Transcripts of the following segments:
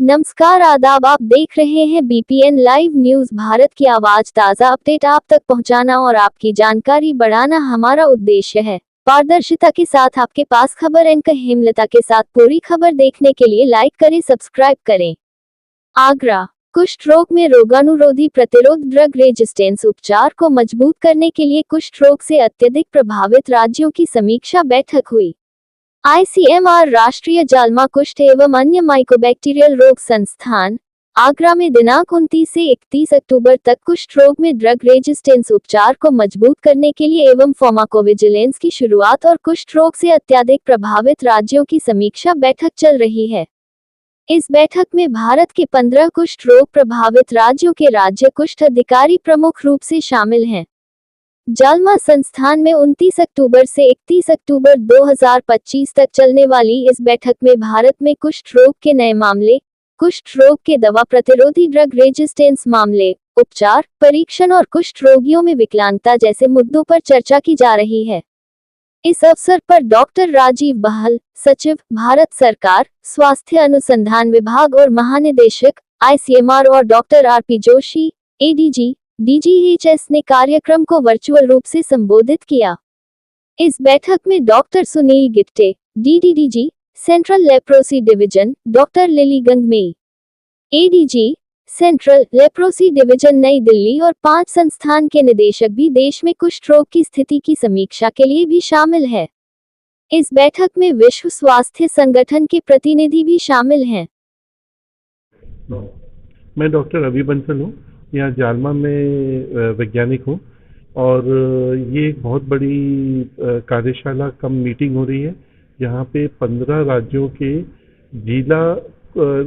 नमस्कार आदाब, आप देख रहे हैं बीपीएन लाइव न्यूज। भारत की आवाज, ताज़ा अपडेट आप तक पहुंचाना और आपकी जानकारी बढ़ाना हमारा उद्देश्य है। पारदर्शिता के साथ आपके पास खबर एंकर हेमलता के साथ पूरी खबर देखने के लिए लाइक करें, सब्सक्राइब करें। आगरा, कुष्ठ रोग में रोगाणुरोधी प्रतिरोध ड्रग रेजिस्टेंस उपचार को मजबूत करने के लिए कुष्ठ रोग से अत्यधिक प्रभावित राज्यों की समीक्षा बैठक हुई। आईसीएमआर, राष्ट्रीय जालमा कुष्ठ एवं अन्य माइकोबैक्टीरियल रोग संस्थान, आगरा में दिनांक 29 से 31 अक्टूबर तक कुष्ठ रोग में ड्रग रेजिस्टेंस उपचार को मजबूत करने के लिए एवं फार्माकोविजिलेंस की शुरुआत और कुष्ठ रोग से अत्यधिक प्रभावित राज्यों की समीक्षा बैठक चल रही है। इस बैठक में भारत के 15 कुष्ठ रोग प्रभावित राज्यों के राज्य कुष्ठ अधिकारी प्रमुख रूप से शामिल हैं। जालमा संस्थान में 29 अक्टूबर से 31 अक्टूबर 2025 तक चलने वाली इस बैठक में भारत में कुष्ठ रोग के नए मामले, कुष्ठ रोग के दवा प्रतिरोधी ड्रग रेजिस्टेंस मामले, उपचार, परीक्षण और कुष्ठ रोगियों में विकलांगता जैसे मुद्दों पर चर्चा की जा रही है। इस अवसर पर डॉक्टर राजीव बहल, सचिव, भारत सरकार, स्वास्थ्य अनुसंधान विभाग और महानिदेशक, आईसीएमआर और doctor RP Joshi, ADG, DGHS ने कार्यक्रम को वर्चुअल रूप से संबोधित किया। इस बैठक में doctor Sunil Gitte, DDDG, central leprosy division, doctor Lily Gangmei, ADG, central leprosy division New Delhi और 5 संस्थान के निदेशक भी देश में कुष्ठ रोग की स्थिति की समीक्षा के लिए भी शामिल है। इस बैठक में विश्व स्वास्थ्य संगठन के प्रतिनिधि भी शामिल हैं। मैं डॉक्टर अभी बंसल हूँ, यहाँ जालमा में वैज्ञानिक हूँ और ये एक बहुत बड़ी कार्यशाला कम मीटिंग हो रही है। यहाँ पे 15 राज्यों के जिला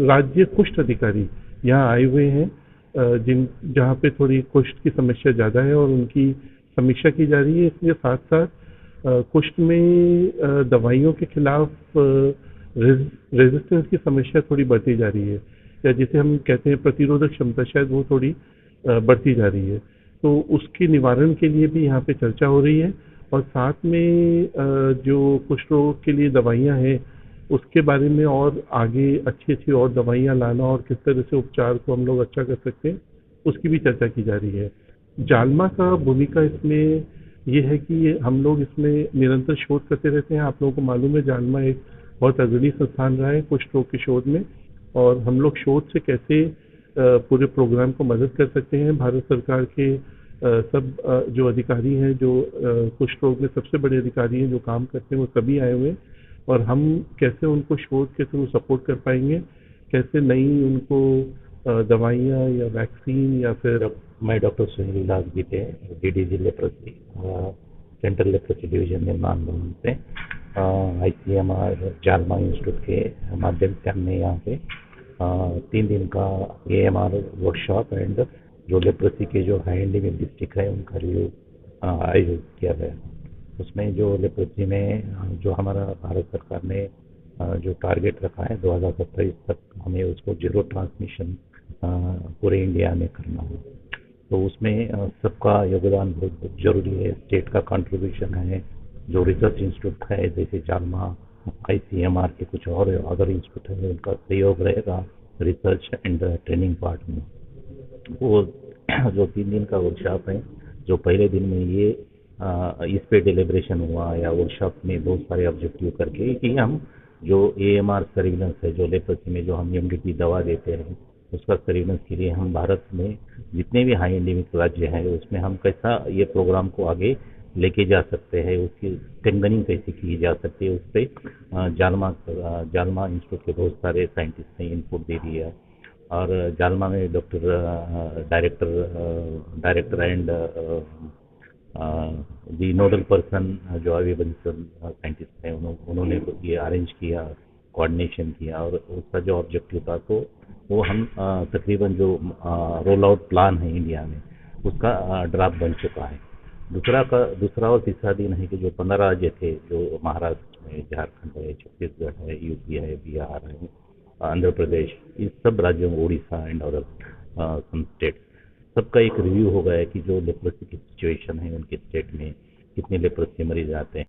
राज्य कुष्ठ अधिकारी यहाँ आए हुए हैं, जहाँ पे थोड़ी कुष्ठ की समस्या ज़्यादा है और उनकी समीक्षा की जा रही है। इसके साथ साथ कुष्ठ में दवाइयों के खिलाफ रेजिस्टेंस की समस्या थोड़ी बढ़ती जा रही है, या जिसे हम कहते हैं प्रतिरोधक क्षमता, शायद वो थोड़ी बढ़ती जा रही है। तो उसके निवारण के लिए भी यहाँ पे चर्चा हो रही है और साथ में जो कुष्ठ रोग के लिए दवाइयाँ हैं उसके बारे में और आगे अच्छी अच्छी और दवाइयाँ लाना और किस तरह से उपचार को हम लोग अच्छा कर सकते हैं उसकी भी चर्चा की जा रही है। जालमा का भूमिका इसमें ये है कि हम लोग इसमें निरंतर शोध करते रहते हैं। आप लोगों को मालूम है जालमा एक बहुत अग्रणी संस्थान रहा है कुष्ठ रोग के शोध में, और हम लोग शोध से कैसे पूरे प्रोग्राम को मदद कर सकते हैं। भारत सरकार के सब जो अधिकारी हैं, जो कुष्ठ रोग में सबसे बड़े अधिकारी हैं जो काम करते हैं, वो सभी आए हुए हैं और हम कैसे उनको शोध के थ्रू सपोर्ट कर पाएंगे, कैसे नई उनको दवाइयाँ या वैक्सीन या फिर। मैं doctor Sunil Gitte, DDG leprosy, central leprosy division Nirman Bhawan से आईसीएमआर जालमा इंस्टीट्यूट के माध्यम से हमने यहाँ पे 3 दिन का एएमआर वर्कशॉप एंड जो लेप्रोसी के जो हाई एंडेमिक डिस्ट्रिक्ट है उनका रिव्यू आयोजित किया गया। उसमें जो लेप्रोसी में जो हमारा भारत सरकार ने जो टारगेट रखा है 2027 तक हमें उसको जीरो ट्रांसमिशन पूरे इंडिया में करना हो, तो उसमें सबका योगदान बहुत जरूरी है। स्टेट का कंट्रीब्यूशन है, जो रिसर्च इंस्टीट्यूट है जैसे जालमा, आईसीएमआर के कुछ और अदर इंस्टीट्यूट है, उनका सहयोग रहेगा रिसर्च एंड ट्रेनिंग पार्ट में। वो जो 3 दिन का वर्कशॉप है, जो पहले दिन में ये इस पे डिलिब्रेशन हुआ या वर्कशॉप में बहुत सारे ऑब्जेक्टिव करके कि हम जो एएमआर सर्विलेंस है, जो लेप्रोसी में जो हम एमडीटी दवा देते हैं उसका सर्विलेंस के लिए हम भारत में जितने भी हाई एंडेमिक राज्य हैं उसमें हम कैसा ये प्रोग्राम को आगे लेके जा सकते हैं, उसकी स्ट्रेंथनिंग कैसे की जा सकती है, उस पर जालमा इंस्टीट्यूट के बहुत सारे साइंटिस्ट ने इनपुट दे दिया। और जालमा में director and the nodal person जो अभी साइंटिस्ट हैं उन्होंने ये अरेंज किया, कोऑर्डिनेशन किया और उसका जो ऑब्जेक्टिव था तो वो हम तकरीबन जो रोल आउट प्लान है इंडिया में उसका ड्राफ्ट बन चुका है। दूसरा और तीसरा दिन है कि जो 15 राज्य थे, जो महाराष्ट्र है, झारखंड है, छत्तीसगढ़ है, यूपी है, बिहार है, आंध्र प्रदेश, इस सब राज्यों में Orissa and other some state, सबका एक रिव्यू हो गया है कि जो लेप्रोसी की सिचुएशन है उनके स्टेट में कितने लेप्रोसी मरीज आते हैं।